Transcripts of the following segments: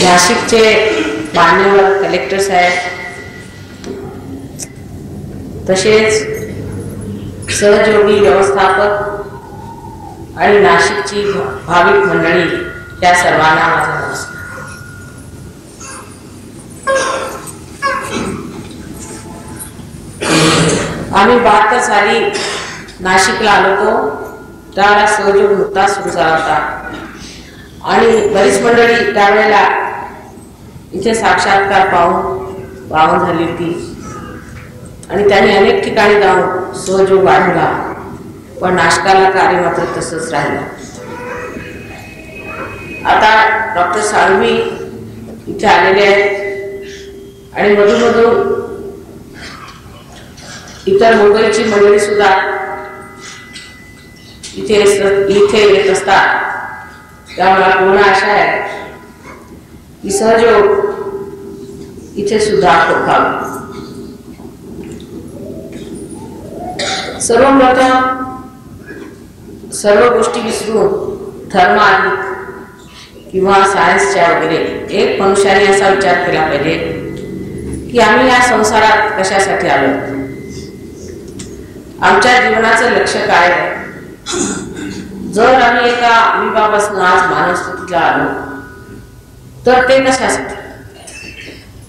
नाशिकचे मान्यवर कलेक्टर साहेब, तसेच सहयोगी व्यवस्थापक आणि नाशिकची भाविक मंडळी, या सर्वांना माझा नमस्कार. आम्ही 72 साली नाशिकला आलो होतो. त्यावेळेला सहयोग नुकताच सुरू झाला होता आणि बरीच मंडळी त्यावेळेला इथे साक्षात्कार पाहून झाली होती आणि त्यांनी अनेक ठिकाणी जाऊन सहयोग वाढवला, पण नाशकाला कार्य मात्र तसंच राहिलं. आता डॉक्टर साळवी इथे आलेले आहेत आणि मधून इतर मुंबईची मंडळी सुद्धा इथे येत असतात. त्यामुळे पूर्ण आशा आहे की सहयोग इथे सुद्धा होईल. सर्वप्रथम सर्व गोष्टी विसरून धर्म किंवा सायन्सच्या वगैरे एक मनुष्याने असा विचार केला पाहिजे की आम्ही या संसारात कशासाठी आलो, आमच्या जीवनाचं लक्ष्य काय आहे. जर आम्ही एका अविबापासून आज मानवस्थितीला आलो तर ते कशासाठी,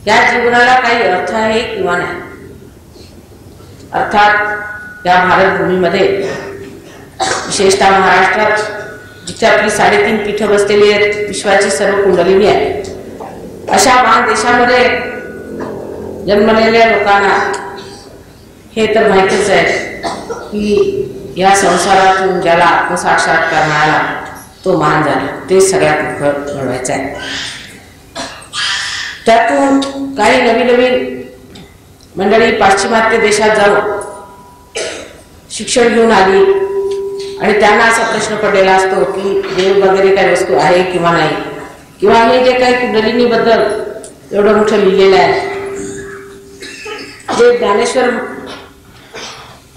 या जीवनाला काही अर्थ आहे किंवा नाही. अर्थात या भारतभूमीमध्ये, विशेषतः महाराष्ट्रात, जिथे आपली 3.5 पीठं बसलेली आहेत, विश्वाची सर्व कुंडलिनी आहे, अशा महान देशामध्ये जन्मलेल्या लोकांना हे तर माहितीच आहे की या संसारातून ज्याला आत्मसाक्षात्कार मिळाला तो महान झाला, ते सगळ्यात घडवायचं आहे. त्यातून काही नवीन मंडळी पाश्चिमात्य देशात जाऊन शिक्षण घेऊन आली आणि त्यांना असा प्रश्न पडलेला असतो की देव वगैरे काही वस्तू आहे किंवा नाही, किंवा हे जे काही कुंडलिनीबद्दल एवढं मोठं लिहिलेलं आहे, जे ज्ञानेश्वर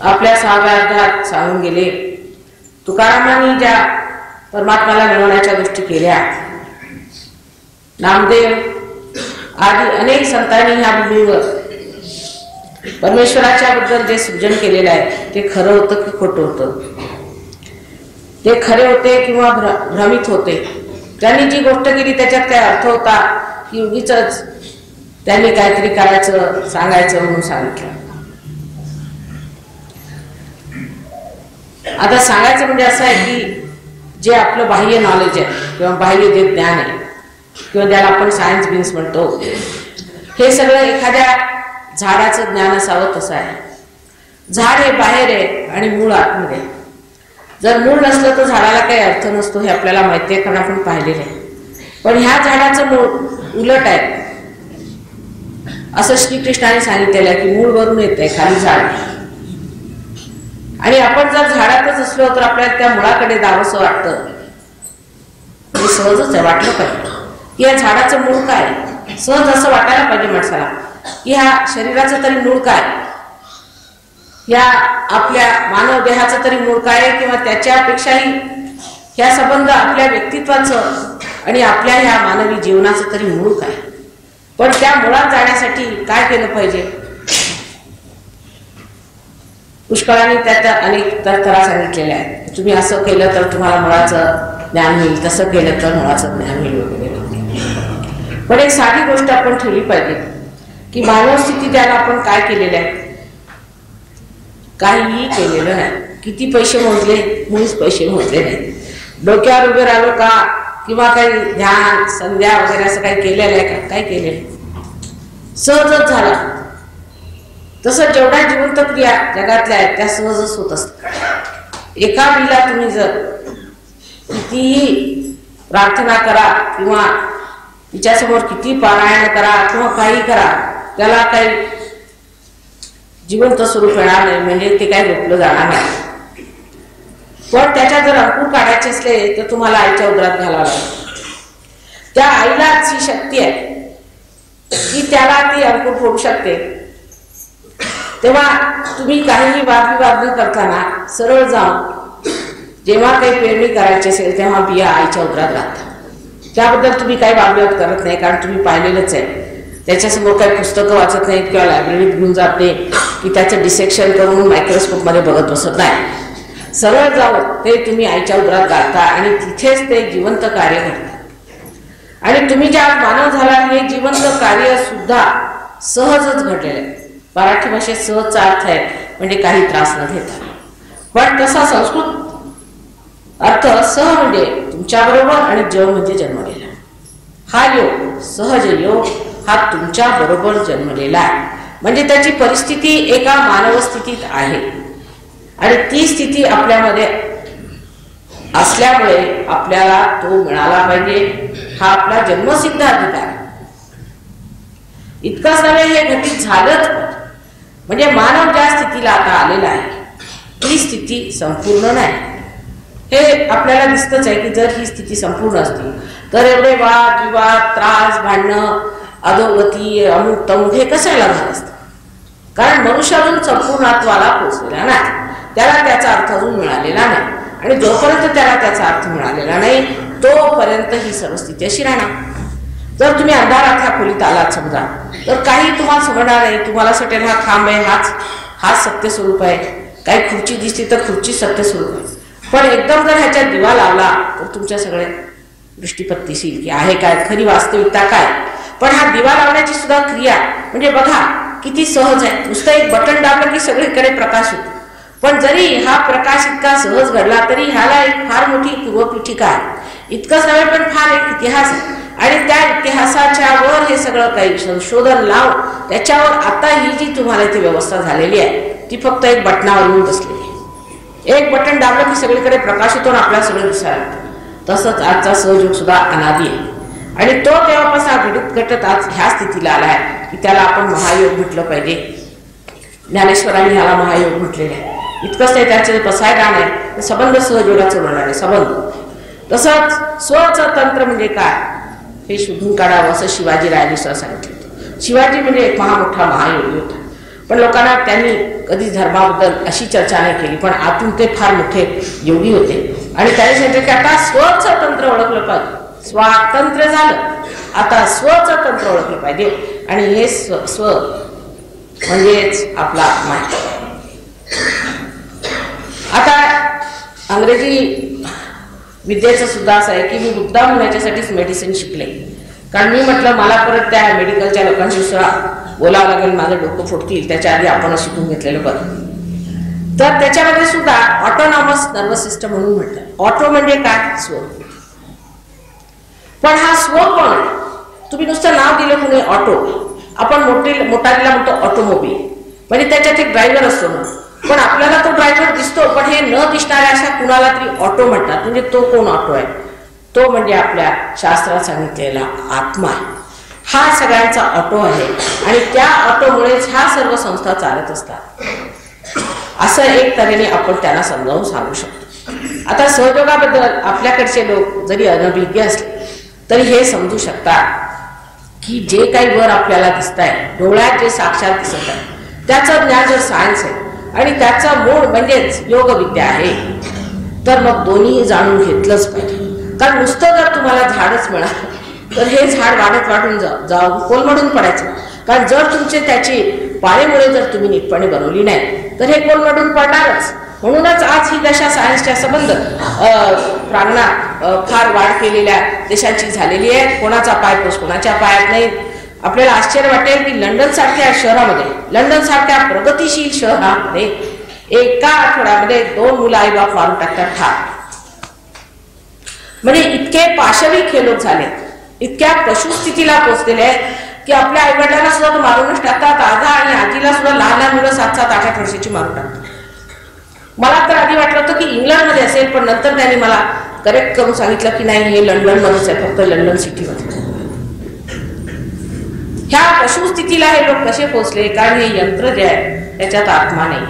आपल्या 6व्या अध्यायात सांगून गेले. तुकारामांनी ज्या परमात्म्याला मिळवण्याच्या गोष्टी केल्या, नामदेव आदी अनेक संतांनी ह्या भूमीवर परमेश्वराच्या बद्दल जे सृजन केलेलं आहे ते खरं होतं की खोटं होतं, ते खरे होते किंवा भ्रमित होते. त्यांनी जी गोष्ट केली त्याच्यात काय अर्थ होता की उगीच त्यांनी काहीतरी करायचं सांगायचं म्हणून सांगितलं. आता सांगायचं म्हणजे असं आहे की जे आपलं बाह्य नॉलेज आहे किंवा बाह्य जे ज्ञान आहे किंवा ज्याला आपण सायन्स बिन्स म्हणतो, हे सगळं एखाद्या झाडाचं ज्ञान असावं तसं आहे. झाड हे बाहेर आहे आणि मूळ आतमध्ये. जर मूळ नसलं तर झाडाला काही अर्थ नसतो, हे आपल्याला माहिती आहे कारण आपण पाहिलेलं आहे. पण ह्या झाडाचं मूळ उलट आहे असं श्रीकृष्णाने सांगितलेलं आहे की मूळ वरून येत आहे, खाली झाड. आणि आपण जर झाडातच असलो तर आपल्याला त्या मुळाकडे जावंसं वाटतं. हे सहजच आहे, वाटलं पाहिजे की या झाडाचं मूळ काय. सहज असं वाटायला पाहिजे माणसाला की ह्या शरीराचं तरी मूळ काय, या आपल्या मानव देहाचं तरी मूळ काय, किंवा त्याच्यापेक्षाही ह्या संबंध आपल्या व्यक्तित्वाचं आणि आपल्या ह्या मानवी जीवनाचं तरी मूळ काय. पण त्या मुळात जाण्यासाठी काय केलं पाहिजे. पुष्कळांनी त्यात अनेक तऱ्हा सांगितलेल्या आहेत. तुम्ही असं केलं तर तुम्हाला मुळाचं ज्ञान होईल, तसं केलं तर मुळाचं ज्ञान होईल वगैरे. पण एक साधी गोष्ट आपण ठेवली पाहिजे की मानव स्थिती त्याला आपण काय केलेलं आहे. काहीही केलेलं नाही. किती पैसे मोजले, मुळीच पैसे मोजले नाही. डोक्यावर उभे राहिलो का किंवा काही ध्यान संध्या वगैरे असं काही केलेलं आहे का, काय केलेलं, सहजच झाला. तसं जेवढ्या जिवंत क्रिया जगातल्या आहेत त्या सहजच होत असतात. एका मुलीला तुम्ही जर कितीही प्रार्थना करा किंवा तिच्यासमोर किती पारायण करा किंवा काही करा, त्याला काही जिवंत स्वरूप येणार नाही, म्हणजे ते काही रोखलं जाणार नाही. पण त्याच्या जर अंकुर काढायचे असले तर तुम्हाला आईच्या उदरात घालावं लागेल. त्या आईलाच ही शक्ती आहे की त्याला ती अंकुर फोडू शकते. तेव्हा तुम्ही काहीही वादविवाद न करताना सरळ जाऊन जेव्हा काही पेरणी करायची असेल तेव्हा बिया आईच्या उदरात घालता. त्याबद्दल तुम्ही काही वादविवाद करत नाही, कारण तुम्ही पाहिलेलंच आहे. त्याच्यासमोर काही पुस्तकं वाचत नाहीत किंवा लायब्ररीत घेऊन जात नाही की त्याचं डिसेक्शन करून मायक्रोस्कोपमध्ये बघत बसत नाही. सरळ जाऊन ते तुम्ही आईच्या उदरात घालता आणि तिथेच ते जिवंत कार्य घडतं. आणि तुम्ही ज्या मानव झाला हे जिवंत कार्य सुद्धा सहजच घडलेलं आहे. मराठी भाषेत सहजचा अर्थ आहे म्हणजे काही त्रास न घेता. पण तसा संस्कृत अर्थ सह म्हणजे तुमच्याबरोबर आणि ज म्हणजे जन्मलेला. हा योग सहज योग हा तुमच्या बरोबर जन्मलेला आहे, म्हणजे त्याची परिस्थिती एका मानव स्थितीत आहे आणि ती स्थिती आपल्यामध्ये असल्यामुळे आपल्याला तो मिळाला पाहिजे. हा आपला जन्मसिद्ध अधिकार. इतकंच नव्हे, हे घटित झालंच. म्हणजे मानव ज्या स्थितीला आता आलेला आहे ती स्थिती संपूर्ण नाही. हे आपल्याला दिसतच आहे की जर ही स्थिती संपूर्ण असती तर एवढे वाद विवाद, त्रास, भांडणं, अधोगती, अमुक तमुक हे कशाला झालं असतं. कारण मनुष्य अजून संपूर्णत्वाला पोचलेला नाही, त्याला त्याचा अर्थ अजून मिळालेला नाही. आणि जोपर्यंत त्याला त्याचा अर्थ मिळालेला नाही तोपर्यंत ही सर्व स्थिती अशी राहणार. जर तुम्ही अंधारात ह्या खोलीत आलात समजा, तर काही तुम्हाला समजणार नाही. तुम्हाला असं वाटेल हा खांब आहे, हाच सत्य स्वरूप आहे. काही खुर्ची दिसली तर खुर्ची सत्य स्वरूप आहे. पण एकदम जर ह्याच्यात दिवा लावला तर तुमच्या सगळ्या दृष्टीपत्तीस येईल की आहे काय, खरी वास्तविकता काय. पण हा दिवा लावण्याची सुद्धा क्रिया म्हणजे बघा किती सहज आहे. नुसतं एक बटन दाबलं की सगळीकडे प्रकाश होतो. पण जरी हा प्रकाश इतका सहज घडला तरी ह्याला एक फार मोठी पूर्वपीठिका आहे. इतकंच नव्हे पण फार एक इतिहास आहे. आणि त्या इतिहासाच्या वर हे सगळं काही संशोधन लावून त्याच्यावर आता ही जी तुम्हाला इथे व्यवस्था झालेली आहे ती फक्त एक बटनावर येऊन बसलेली आहे. एक बटन दाबलं की सगळीकडे प्रकाश होतो आणि आपल्याला सगळं दिसायला लागतं. तसंच आजचा सहयोग सुद्धा अनादी आहे आणि तो तेव्हापासून घटत आज ह्या स्थितीला आला आहे की त्याला आपण महायोग म्हटलं पाहिजे. ज्ञानेश्वरांनी ह्याला महायोग म्हटलेले आहे. इतकंच नाही, त्याचे बसायदान आहे, संबंध सहयोगाचं वर्णन आहे. संबंध तसंच स्वचं तंत्र म्हणजे काय हे शोधून काढावं असं शिवाजीरायांनी सांगितलं. शिवाजी म्हणजे एक महामोठा महायोगी होता. पण लोकांना त्यांनी कधी धर्माबद्दल अशी चर्चा नाही केली, पण आतून ते फार मोठे योगी होते. आणि त्यांनी सांगितलं की आता स्वचं तंत्र ओळखलं पाहिजे. स्वातंत्र्य झालं, आता स्वचं तंत्र ओळखलं पाहिजे. आणि हे स्व म्हणजेच आपला माय. आता अंग्रेजी विद्येचं सुद्धा असं आहे की मी मुद्दाम होण्याच्यासाठीच मेडिसिन शिकले. कारण मी म्हटलं मला परत त्या मेडिकलच्या लोकांशी सुद्धा बोलावं लागेल, माझं डोकं फुटतील, त्याच्या आधी आपण शिकून घेतलेलं बरं. तर त्याच्यामध्ये सुद्धा ऑटोनॉमस नर्वस सिस्टम म्हणून म्हटलं. ऑटो म्हणजे काय, स्व. पण हा स्व कोण? तुम्ही नुसतं नाव दिलं कोणी ऑटो. आपण मोटारीला म्हणतो ऑटोमोबाईल, म्हणजे त्याच्यात एक ड्रायव्हर असतो ना. पण आपल्याला तो ड्रायव्हर दिसतो, पण हे न दिसणाऱ्या अशा कुणाला तरी ऑटो म्हणतात. म्हणजे तो कोण ऑटो आहे? तो म्हणजे आपल्या शास्त्रात सांगितलेला आत्मा आहे. हा सगळ्यांचा ऑटो आहे आणि त्या ऑटोमुळेच ह्या सर्व संस्था चालत असतात, असं एक तऱ्हेने आपण त्यांना समजावून सांगू शकतो. आता सहयोगाबद्दल आपल्याकडचे लोक जरी अनभिज्ञ असले तरी हे समजू शकतात की जे काही वर आपल्याला दिसत आहे, डोळ्यात जे साक्षात दिसत आहे, त्याचं ज्ञान जर सायन्स आहे आणि त्याचा मूळ म्हणजेच योगविद्या आहे, तर मग दोन्ही जाणून घेतलंच पाहिजे. कारण नुसतं जर तुम्हाला झाडच मिळालं तर हे झाड वाढून जाऊन कोलमडून पडायचं. कारण जर तुमचे त्याची पाळेमुळे जर तुम्ही नीटपणे बनवली नाही तर हे कोलमडून पडणारच. म्हणूनच आज ही दशा सायन्सच्या संबंध प्रांगणात फार वाढ केलेल्या देशांची झालेली आहे. कोणाचा पायपोस कोणाच्या पायात नाही. आपल्याला आश्चर्य वाटेल की लंडन सारख्या शहरामध्ये, लंडन सारख्या प्रगतिशील शहरामध्ये एका आठवड्यामध्ये 2 मुलं आईबाप मारून टाकतात ठार. म्हणजे इतके पाशविक हे लोक झाले, इतक्या पशुस्थितीला पोचलेले आहेत की आपल्या आईवडिलांना सुद्धा तो मारूनच टाकतात. आजा आणि आजीला सुद्धा लहान लहान मुलं 7-7, 8-8 वर्षाची मारून टाकतात. मला तर आधी वाटलं होतं की इंग्लंडमध्ये असेल, पण नंतर त्यांनी मला करेक्ट करून सांगितलं की नाही, हे लंडनमध्येच आहे, फक्त लंडन सिटीमध्ये. ह्या पशुस्थितीला हे लोक कसे पोचले? कारण हे यंत्र जे आहे त्याच्यात आत्मा नाही.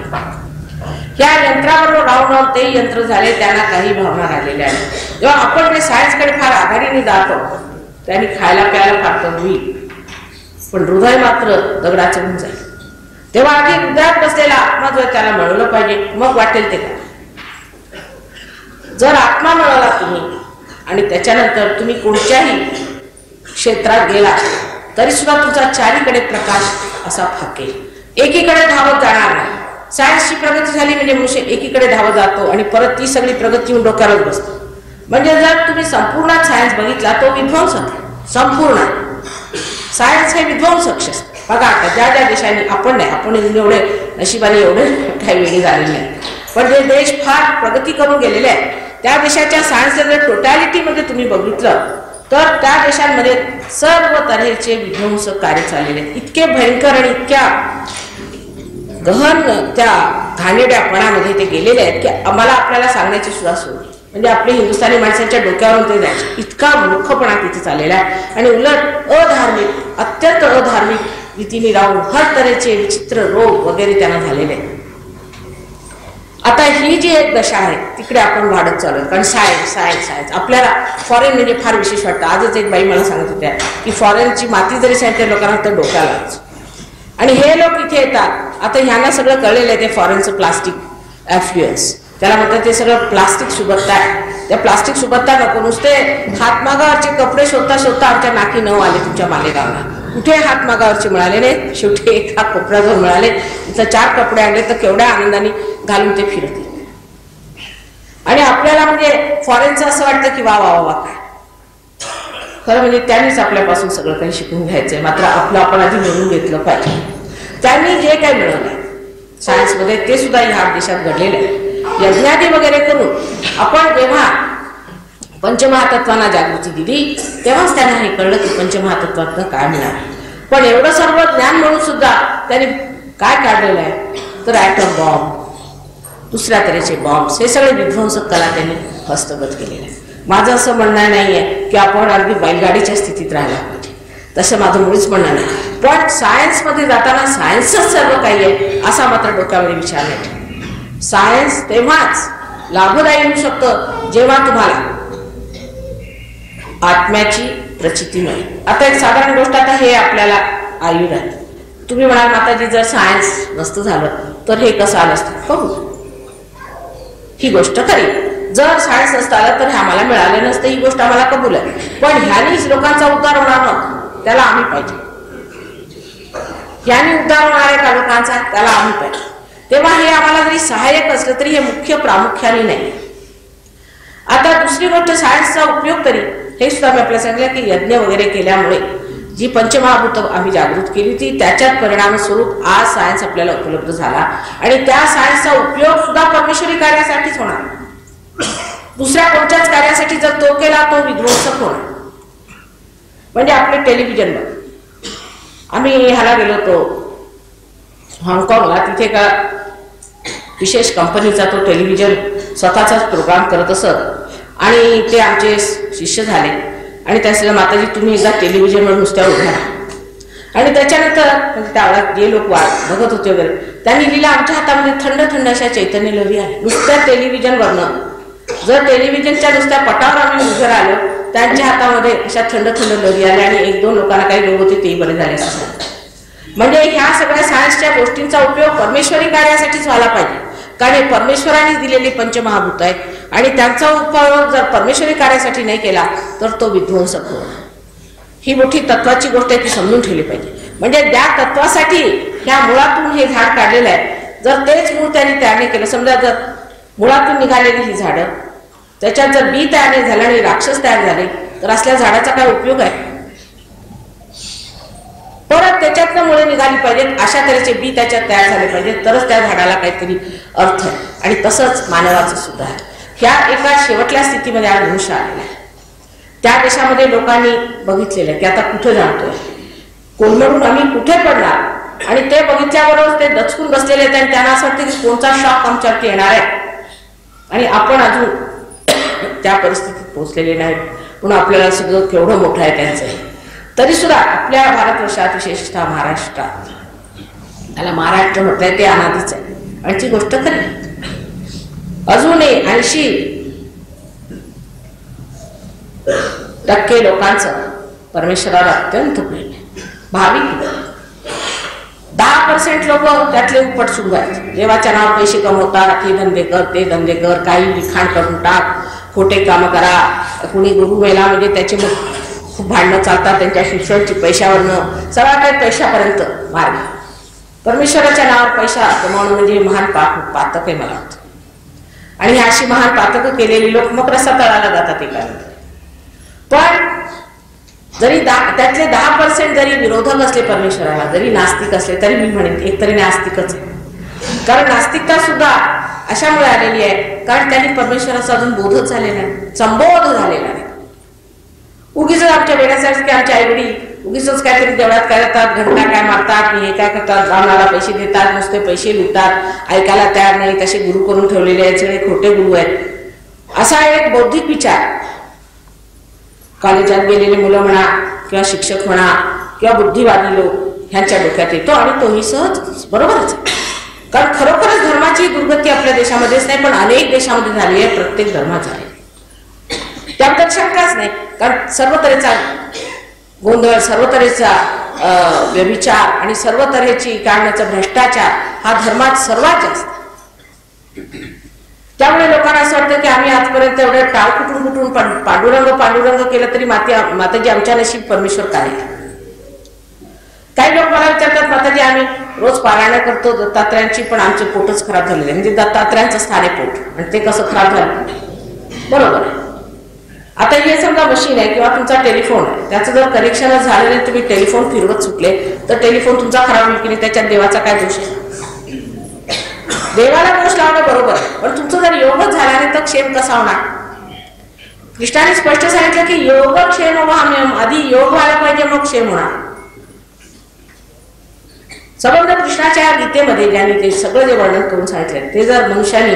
ह्या यंत्राबरोबर राहून ते यंत्र झाले, त्यांना काही भावना राहिलेल्या आहेत. जेव्हा आपण जे सायन्सकडे फार आघाडीने जातो त्यांनी खायला प्यायला फार तर होईल, पण हृदय मात्र दगडाचं होऊन जाईल. तेव्हा आधी हृदयात बसलेला आत्मा जर त्याला मिळवलं पाहिजे, मग वाटेल ते काय. जर आत्मा मिळवला तुम्ही आणि त्याच्यानंतर तुम्ही कोणत्याही क्षेत्रात गेला तरी सुद्धा तुमचा चारीकडे प्रकाश असा फाकेल, एकीकडे धावत जाणार नाही. सायन्सची प्रगती झाली म्हणजे मनुष्य एकीकडे धावत जातो आणि परत ती सगळी प्रगती येऊन डोक्यावरच बसतो. म्हणजे जर तुम्ही संपूर्ण सायन्स बघितला तो विध्वंसक संपूर्ण सायन्स हे विध्वंसक शस्त्र. बघा आता ज्या ज्या देशांनी, आपण नाही, आपण एवढे नशिबाने एवढे काही वेळी झालेले नाही, पण जे देश फार प्रगती करून गेलेले आहेत त्या देशाच्या सायन्सच्या जर टोटॅलिटीमध्ये तुम्ही बघितलं तर त्या देशांमध्ये सर्व तऱ्हेचे विध्वंसक कार्य चाललेले आहेत. इतके भयंकर आणि इतक्या गहन त्या घाणेरड्यापणामध्ये ते गेलेले आहेत की आम्हाला आपल्याला सांगण्याची सुद्धा सोय. म्हणजे आपले हिंदुस्थानी माणसांच्या डोक्यावरून ते जायचे, इतका मूर्खपणा तिथे चाललेला आहे. आणि उलट अधार्मिक, अत्यंत अधार्मिक रीतीने राहून हर तऱ्हेचे विचित्र रोग वगैरे त्यांना झालेले आहेत. आता ही जी एक दशा आहे तिकडे आपण वाढत चालू, कारण सायन्स सायन्स सायन्स आपल्याला फॉरेन म्हणजे फार विशेष वाटतं. आजच एक बाई मला सांगत होत्या की फॉरेनची माती जरी सांगितल्या लोकांना तर डोक्यालाच. आणि हे लोक इथे येतात, आता ह्यांना सगळं कळलेलं आहे ते फॉरेनचं प्लास्टिक ॲफ्लुएन्स, त्याला म्हणतात ते सगळं प्लास्टिक सुबत्ता आहे. त्या प्लास्टिक सुबत्ता नको, नुसते हातमागावरचे कपडे शोधता शोधता आमच्या नाकी नऊ आले तुमच्या मालेगावला. कुठे हातमागावरचे मिळाले नाही, शेवटी एका कोपऱ्यावर मिळाले. इथं 4 कपडे आणले तर केवढ्या आनंदाने घालून ते फिरते. आणि आपल्याला म्हणजे फॉरेनचं असं वाटतं की वा वा वा काय. खरं म्हणजे त्यांनीच आपल्यापासून सगळं काही शिकून घ्यायचंय, मात्र आपलं आपण आधी मिळवून घेतलं पाहिजे. त्यांनी जे काही मिळवलंय सायन्समध्ये ते सुद्धा ह्या देशात घडलेलं आहे. यज्ञादी वगैरे करून आपण जेव्हा पंचमहातत्वांना जागृती दिली तेव्हाच त्यांना हे कळलं की पंचमहातत्वातनं काय मिळालं. पण एवढं सर्व ज्ञान म्हणून सुद्धा त्यांनी काय काढलेलं आहे तर ॲटम बॉम्ब, दुसऱ्या तऱ्हेचे बॉम्ब्स, हे सगळे विध्वंसक कला त्यांनी हस्तगत केलेले आहे. माझं असं म्हणणं नाही आहे की आपण अगदी बैलगाडीच्या स्थितीत राहायला पाहिजे, तसं माझं मुळीच म्हणणं नाही. पण सायन्समध्ये जाताना सायन्सच सर्व काही आहे असा मात्र डोक्यामध्ये विचार नाही. सायन्स तेव्हाच लाभदायी होऊ शकतं जेव्हा तुम्हाला आत्म्याची प्रचिती मिळेल. आता एक साधारण गोष्ट, आता हे आपल्याला आयुर्वेद आहे. तुम्ही म्हणाल माताजी जर सायन्स नसतं झालं तर हे कसं आलं असतं. बघू, ही गोष्ट खरी. जर सायन्स नसतं आलं तर हे आम्हाला मिळालं नसतं, ही गोष्ट आम्हाला कबूल आहे. पण ह्यानीच लोकांचा उद्धार होणार नव्हता, त्याला आम्ही पाहिजे. ह्यानी उद्धार होणार आहे का लोकांचा, त्याला आम्ही पाहिजे. तेव्हा हे आम्हाला जरी सहाय्यक असलं तरी हे मुख्य प्रामुख्याने नाही. आता दुसरी गोष्ट, सायन्सचा उपयोग तरी हे सुद्धा मी आपल्याला सांगितलं की यज्ञ वगैरे केल्यामुळे जी पंचमहाभूत आम्ही जागृत केली ती त्याच्यात परिणामस्वरूप आज सायन्स आपल्याला उपलब्ध झाला. आणि त्या सायन्सचा उपयोग सुद्धा परमेश्वरी कार्यासाठीच होणार, दुसऱ्या कोणत्याच कार्यासाठी जर तो केला तो विध्वंसक होणार. म्हणजे आपले टेलिव्हिजन बघ, आम्ही ह्याला गेलो होतो हाँगकाँगला, तिथे का विशेष कंपनीचा तो टेलिव्हिजन स्वतःचाच प्रोग्राम करत असत आणि ते आमचे शिष्य झाले. आणि त्याला माताजी तुम्ही एकदा टेलिव्हिजनवर नुसत्या उभ्या राहा. आणि त्याच्यानंतर त्यावेळेला जे लोक बघत होते वगैरे त्यांनी लिहिलं आमच्या हातामध्ये थंड थंड अशा चैतन्य लहरी आहे. नुसत्या टेलिव्हिजनवरनं, जर टेलिव्हिजनच्या नुसत्या पटावर आम्ही उभं राहिलो त्यांच्या हातामध्ये अशा थंड थंड लहरी आल्या आणि 1-2 लोकांना काही रोग होते तेही बरे झाले असं. म्हणजे ह्या सगळ्या सायन्सच्या गोष्टींचा उपयोग परमेश्वरी कार्यासाठीच व्हायला पाहिजे, कारण हे परमेश्वराने दिलेली पंचमहाभूत आहेत आणि त्यांचा उपयोग जर परमेश्वरी कार्यासाठी नाही केला तर तो विध्वंसक होणार. ही मोठी तत्वाची गोष्ट आहे, ती समजून ठेवली पाहिजे. म्हणजे त्या तत्वासाठी ह्या मुळातून हे झाड काढलेलं आहे. जर तेच मूळ त्यांनी तयार नाही केलं, समजा जर मुळातून निघालेली ही झाडं त्याच्यात जर बी तयार नाही झालं आणि राक्षस तयार झाले तर असल्या झाडाचा काय उपयोग आहे. परत त्याच्यातनं मुळे निघाली पाहिजेत, अशा तऱ्हेचे बी त्याच्यात तयार झाले पाहिजेत, तरच त्या झाडाला काहीतरी अर्थ आहे. आणि तसंच मानवाचं सुद्धा आहे. ह्या एका शेवटल्या स्थितीमध्ये आज मनुष्य आलेला आहे. त्या देशामध्ये लोकांनी बघितलेलं आहे की आता कुठं जाणतोय, कोलमडून आम्ही कुठे पडणार. आणि ते बघितल्याबरोबर ते दचकून बसलेले आहेत आणि त्यांना असं वाटतं की कोणता शॉक आमच्यावरती येणार आहे. आणि आपण अजून त्या परिस्थितीत पोहोचलेले नाहीत. म्हणून आपल्याला सगळं केवढं मोठं आहे त्यांचं. तरी सुद्धा आपल्या भारतवर्षात, विशेषतः महाराष्ट्रात, त्याला महाराष्ट्र म्हटलंय ते अनादीच आहे. आणि ती गोष्ट खरी, अजूनही 80% लोकांचं परमेश्वरावर अत्यंत प्रेम आहे. भाविक 10% लोक त्यातले उपट सुरू आहेत. देवाच्या नावावर पैसे कमवतात, हे धंदे कर, ते धंदे कर, काही लिखाण करून टाक, खोटे काम करा, कुणी गुरु मेला म्हणजे त्याचे मग खूप भांडणं चालतात त्यांच्या शिक्षणाची पैशावरनं, सगळा काही पैशापर्यंत मार्ग. परमेश्वराच्या नावावर पैसा कमावणं म्हणजे महान पातक आहे मला वाटतं. आणि ही अशी महान पातकं केलेली लोक मग रस्ता तळाला जातात एका. पण जरी त्यातले 10% जरी विरोधक असले परमेश्वराला, जरी नास्तिक असले, तरी मी म्हणेन एकतरी नास्तिकच आहे. कारण नास्तिकता सुद्धा अशामुळे आलेली आहे कारण त्यांनी परमेश्वराचा अजून बोधच झालेला नाही, संबोध झालेला नाही. उगीच आमच्या वेड्यासारखे आमच्या आईवडील उगीच काहीतरी देवळात काय करतात, घंटा काय मारतात, हे काय करतात, ब्राह्मणाला पैसे देतात, नुसते पैसे लुटतात, ऐकायला तयार नाही, तसे गुरु करून ठेवलेले आहेत, सगळे खोटे गुरु आहेत. असा एक बौद्धिक विचार कॉलेजात गेलेले मुलं म्हणा किंवा शिक्षक म्हणा किंवा बुद्धिवादी लोक ह्यांच्या डोक्यात येतो आणि तोही सहज बरोबरच. कारण खरोखरच धर्माची दुर्गती आपल्या देशामध्येच नाही पण अनेक देशामध्ये झाली आहे, प्रत्येक धर्माचा आहे, त्याबद्दल शंकाच नाही. कारण सर्व तऱ्हेचा गोंधळ, सर्व तऱ्हेचा व्यभिचार आणि सर्व तऱ्हेची काढण्याचा भ्रष्टाचार हा धर्मात सर्वात जास्त. त्यामुळे लोकांना असं वाटतं की आम्ही आजपर्यंत एवढं टाळ कुटून पांडुरंग केलं तरी माताजी आमच्या नशीब परमेश्वर काय. काही लोक मला विचारतात माताजी आम्ही रोज पारायण करतो दत्तात्रयांची पण आमचे पोटच खराब झालेले, म्हणजे दत्तात्रयांचं स्थान आहे पोट आणि ते कसं खराब झालं. बरोबर आहे. आता हे समजा मशीन आहे किंवा तुमचा टेलिफोन आहे, त्याचं जर कनेक्शन झालं नाही, तुम्ही टेलिफोन फिरवत सुटले तर टेलिफोन तुमचा खराब होईल की नाही, त्याच्यात देवाचा काय दोष आहे. देवाला दोष लावणं बरोबर आहे पण तुमचं जर योगच झाला नाही तर क्षेम कसा होणार. कृष्णाने स्पष्ट सांगितलं की योग क्षेम व्हाम, आधी योग व्हायला पाहिजे मग क्षेम होणार. संबंध कृष्णाच्या गीतेमध्ये ज्यांनी ते सगळं जे वर्णन करून सांगितलं ते जर मनुष्याने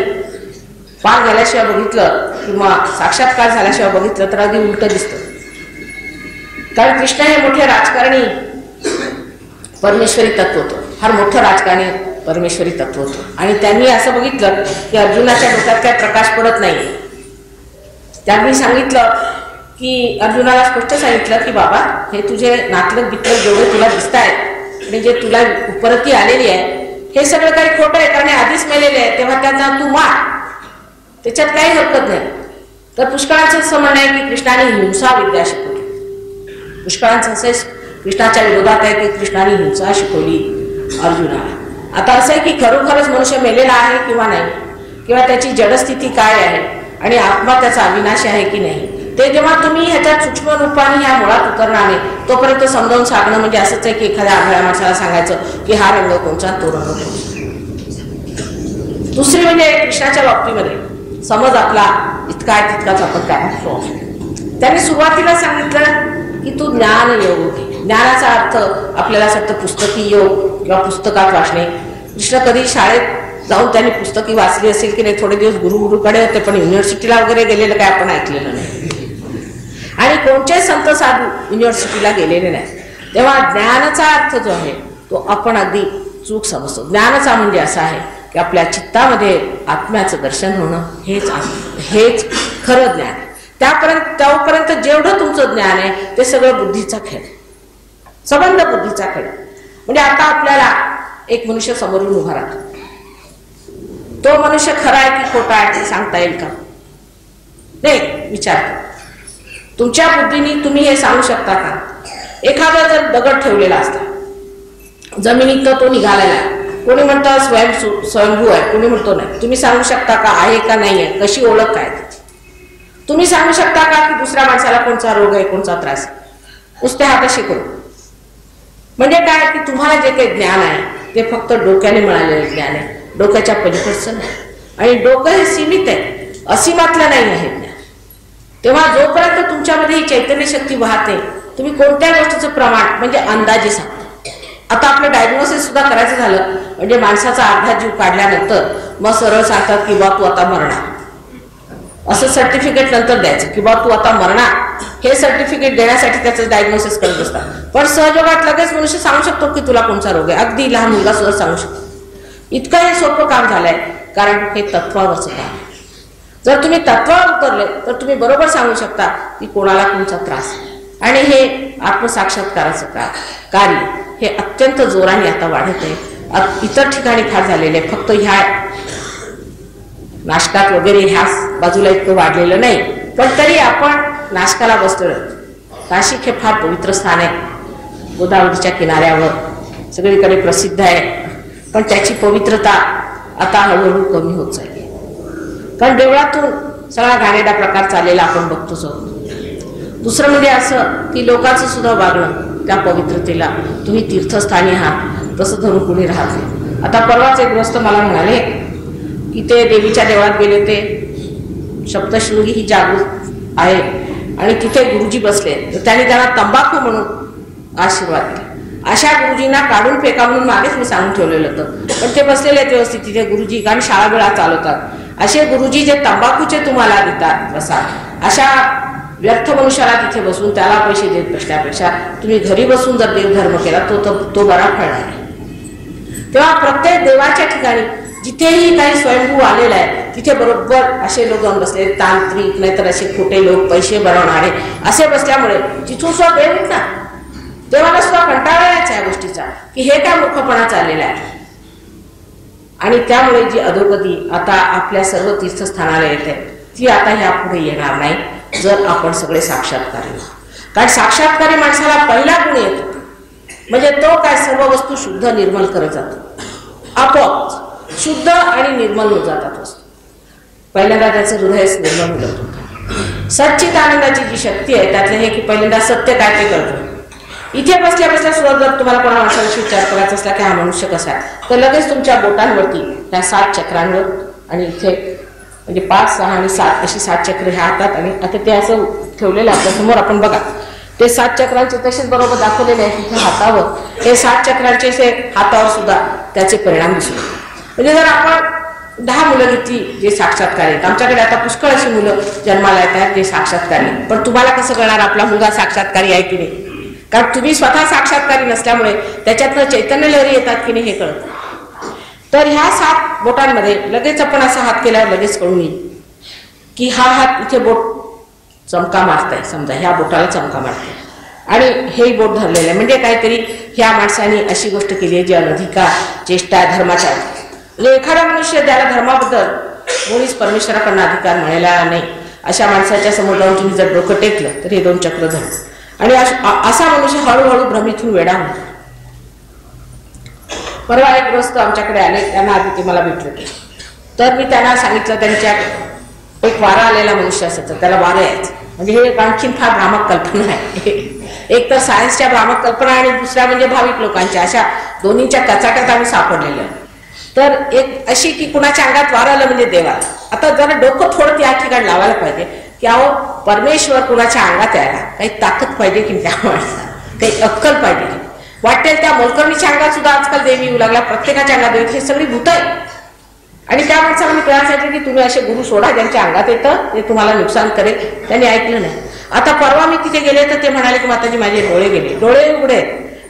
पार झाल्याशिवाय बघितलं किंवा साक्षात्कार झाल्याशिवाय बघितलं तर अगदी उलट दिसतं. कारण कृष्ण हे मोठे राजकारणी परमेश्वरी तत्व होतं, फार मोठं राजकारणी परमेश्वरी तत्व होतं. आणि त्यांनी असं बघितलं की अर्जुनाच्या डोक्यात काय प्रकाश पडत नाही. त्यांनी सांगितलं की अर्जुनाला स्पष्ट सांगितलं की बाबा हे तुझे नातलग बितलग जेवढे तुला दिसत आहेत आणि जे तुला उपरती आलेली आहे हे सगळं काही खोटं आहे कारण आधीच मेलेले आहे, तेव्हा त्यांना तू मार, त्याच्यात काही हरकत नाही. तर पुष्कळांचं असं म्हणणं आहे की कृष्णाने हिंसा विद्या शिकवली. पुष्कळांचं असं कृष्णाच्या विरोधात आहे की कृष्णाने हिंसा शिकवली अर्जुनाला. आता असं आहे की खरोखरच मनुष्य मेलेला आहे किंवा नाही, किंवा त्याची जडस्थिती काय आहे आणि आत्मा त्याचा अविनाशी आहे की नाही, ते जेव्हा तुम्ही ह्याच्यात सूक्ष्म रूपाने ह्या मुळात उतरणार नाही तोपर्यंत समजावून सांगणं म्हणजे असंच आहे की एखाद्या आढळ्या माणसाला सांगायचं की हा रंग कोणचा तो रंग कोणता. दुसरी म्हणजे कृष्णाच्या बाबतीमध्ये समज आपला इतका आहे तितकाच आपण काय म्हणतो. त्यांनी सुरुवातीला सांगितलं की तू ज्ञान योग घे. ज्ञानाचा अर्थ आपल्याला असं वाटतं पुस्तकी योग किंवा पुस्तकात वाचणे. कृष्ण कधी शाळेत जाऊन त्यांनी पुस्तकी वाचली असेल की नाही, थोडे दिवस गुरुकडे होते पण युनिव्हर्सिटीला वगैरे गेलेलं काय आपण ऐकलेलं नाही आणि कोणते संत साधू युनिव्हर्सिटीला गेलेले नाही. तेव्हा ज्ञानाचा अर्थ जो आहे तो आपण अगदी चूक समजतो. ज्ञानाचा म्हणजे असा आहे की आपल्या चित्तामध्ये आत्म्याचं दर्शन होणं हेच खरं ज्ञान. तोपर्यंत जेवढं तुमचं ज्ञान आहे ते सगळं बुद्धीचा खेळ, संबंध बुद्धीचा खेळ. म्हणजे आता आपल्याला एक मनुष्य समोरून उभा राहतो, तो मनुष्य खरा आहे की खोटा आहे ते सांगता येईल का? नाही. विचार तुमच्या बुद्धीने तुम्ही हे सांगू शकता का? एखादा जर दगड ठेवलेला असता जमिनीत तर तो निघालेला आहे, कोणी म्हणतं स्वयंभू आहे, कोणी म्हणतो नाही. तुम्ही सांगू शकता का आहे का नाही आहे? कशी ओळख काय? तुम्ही सांगू शकता का की दुसऱ्या माणसाला कोणता रोग आहे, कोणता त्रास? नुसते हाताशी करू. म्हणजे काय की तुम्हाला जे काही ज्ञान आहे ते फक्त डोक्याने मिळालेले ज्ञान आहे, डोक्याच्या पलीकडचं नाही. आणि डोकं हे सीमित आहे, असीमातलं नाही आहे ज्ञान. तेव्हा जोपर्यंत तुमच्यामध्ये ही चैतन्य शक्ती वाहते तुम्ही कोणत्या गोष्टीचं प्रमाण म्हणजे अंदाजे सांगता. आता आपलं डायग्नोसिस सुद्धा करायचं झालं म्हणजे माणसाचा अर्धा जीव काढल्यानंतर मग सरळ सांगतात की बा तू आता मरणार, असं सर्टिफिकेट नंतर द्यायचं की बा तू आता मरणार. हे सर्टिफिकेट देण्यासाठी त्याचं डायग्नोसिस करत असतात. पण सहयोगात लगेच मनुष्य सांगू शकतो की तुला कोणता रोग आहे, अगदी लहान मुलगा सुद्धा सांगू शकतो. इतकं हे सोपं काम झालंय कारण हे तत्वावरचं काम आहे. जर तुम्ही तत्वावर उतरले तर तुम्ही बरोबर सांगू शकता की कोणाला कोणता त्रास आहे. आणि हे आत्मसाक्षात्काराचं कार्य हे अत्यंत जोराने आता वाढत आहे. इतर ठिकाणी फार झालेले फक्त ह्या नाशकात वगैरे ह्याच बाजूला इतकं वाढलेलं नाही, पण तरी आपण नाशकाला बसलो. नाशिक हे फार पवित्र स्थान आहे, गोदावरीच्या किनाऱ्यावर सगळीकडे प्रसिद्ध आहे, पण त्याची पवित्रता आता हळूहळू कमी होत चालली. कारण देवळातून सगळा घाणेरडा प्रकार चाललेला आपण बघतोच आहोत. दुसरं म्हणजे असं की लोकांचं सुद्धा वागणं त्या पवित्रतेला, तुम्ही तीर्थस्थानी आहात तसं धरून कुणी राहत नाही. आता परवाच एक ग्रस्त मला म्हणाले की ते देवीच्या देवळात गेले, ते सप्तशृंगी ही जागृत आहे आणि तिथे गुरुजी बसले, तर त्यांनी त्यांना तंबाखू म्हणून आशीर्वाद दिला. अशा गुरुजींना काढून फेका म्हणून मागेच मी सांगून ठेवलेलं होतं, पण ते बसलेले आहेत व्यवस्थित तिथे गुरुजी, कारण शाळा वेळा चालवतात. असे गुरुजी जे तंबाखूचे तुम्हाला देतात प्रसाद, अशा व्यर्थ मनुष्याला तिथे बसून त्याला पैसे देत बसण्यापेक्षा तुम्ही घरी बसून जर देवधर्म केला तो बरा फळणार आहे. तेव्हा प्रत्येक देवाच्या ठिकाणी जिथेही काही स्वयंभू आलेला आहे तिथे बरोबर असे लोक जाऊन बसले, तांत्रिक नाहीतर असे खोटे लोक, पैसे बनवणारे असे बसल्यामुळे तिथून सुद्धा देव ना, देवाला सुद्धा कंटाळा यायचा या गोष्टीचा की हे काय मूर्खपणा चाललेला आहे. आणि त्यामुळे जी अधोगती आता आपल्या सर्व तीर्थस्थानाला येते ती आता ह्या पुढे येणार नाही जर आपण सगळे साक्षात्कारी. कारण साक्षात्कारी माणसाला पहिला गुण येतो म्हणजे तो काय सर्व वस्तू शुद्ध निर्मल करत जातो, आपोआप शुद्ध आणि निर्मल होत जातात वस्तू. पहिल्यांदा त्याचं हृदय निर्मल होतं. सच्चित आनंदाची जी शक्ती आहे त्यातलं हे की पहिल्यांदा सत्य काय ते कळतं. इथे बसल्या बसल्या सुद्धा जर तुम्हाला कोणा माणसाविषयी विचार करायचा असला की हा मनुष्य कसा आहे, तर लगेच तुमच्या बोटांवरती त्या 7 चक्रांवर आणि इथे म्हणजे 5, 6 आणि 7 अशी 7 चक्र ह्या हातात, आणि आता ते असं ठेवलेलं आपल्या समोर आपण बघा, ते 7 चक्रांचे तसेच बरोबर दाखवलेले आहेत तिथे हातावर. हे 7 चक्रांचे असे हातावर सुद्धा त्याचे परिणाम दिसले. म्हणजे जर आपण 10 मुलं घेतली जे साक्षात्कारी आहेत, आमच्याकडे आता पुष्कळ अशी मुलं जन्माला येतात जे साक्षात्कारी, पण तुम्हाला कसं कळणार आपला मुलगा साक्षात्कारी आहे की नाही? कारण तुम्ही स्वतः साक्षात्कारी नसल्यामुळे त्याच्यातनं चैतन्य लहरी येतात की नाही हे कळतं. तर ह्या 7 बोटांमध्ये लगेच आपण असा हात केल्यावर लगेच कळून येईल की हा हात इथे बोट चमका मारताय, समजा ह्या बोटाला चमका मारताय आणि हे बोट धरलेलं आहे, म्हणजे काहीतरी ह्या माणसाने अशी गोष्ट केली आहे जी अनधिकार चेष्टा धर्माच्या. म्हणजे एखादा मनुष्य ज्याला धर्माबद्दल कोणीच परमेश्वराकडनं अधिकार मिळाला नाही अशा माणसाच्या समोर जाऊन तुम्ही जर डोकं टेकलं तर हे 2 चक्र धरलं आणि असा मनुष्य हळूहळू भ्रमितून वेडा होतो. परवा एक ग्रस्त आमच्याकडे आले, त्यांना आधी ते मला भेटले, तर मी त्यांना सांगितलं त्यांच्या एक वारा आलेला मनुष्य असायचं, त्याला वारं यायचं. म्हणजे हे आणखीन फार भ्रामक कल्पना आहे. एक तर सायन्सच्या भ्रामक कल्पना आणि दुसऱ्या म्हणजे भाविक लोकांच्या, अशा दोन्हीच्या कचाट्यात आम्ही सापडलेल्या. तर एक अशी की कुणाच्या अंगात वारं आलं म्हणजे देवा. आता जरा डोकं थोडं त्या ठिकाणी लावायला पाहिजे की अहो परमेश्वर कुणाच्या अंगात यायला काही ताकद पाहिजे की त्या माणसाला काही अक्कल पाहिजे की. वाटेल त्या मोलकर्णीच्या अंगात सुद्धा आजकाल देवी येऊ लागला, प्रत्येकाच्या अंगात देवी, हे सगळी भूत आहे. आणि त्या माणसाला मी कळायचं की तुम्ही असे गुरु सोडा ज्यांच्या अंगात येतं ते तुम्हाला नुकसान करेल. त्यांनी ऐकलं नाही. आता परवा मी तिथे गेले तर ते म्हणाले की माताजी माझे डोळे गेले. डोळे उघडे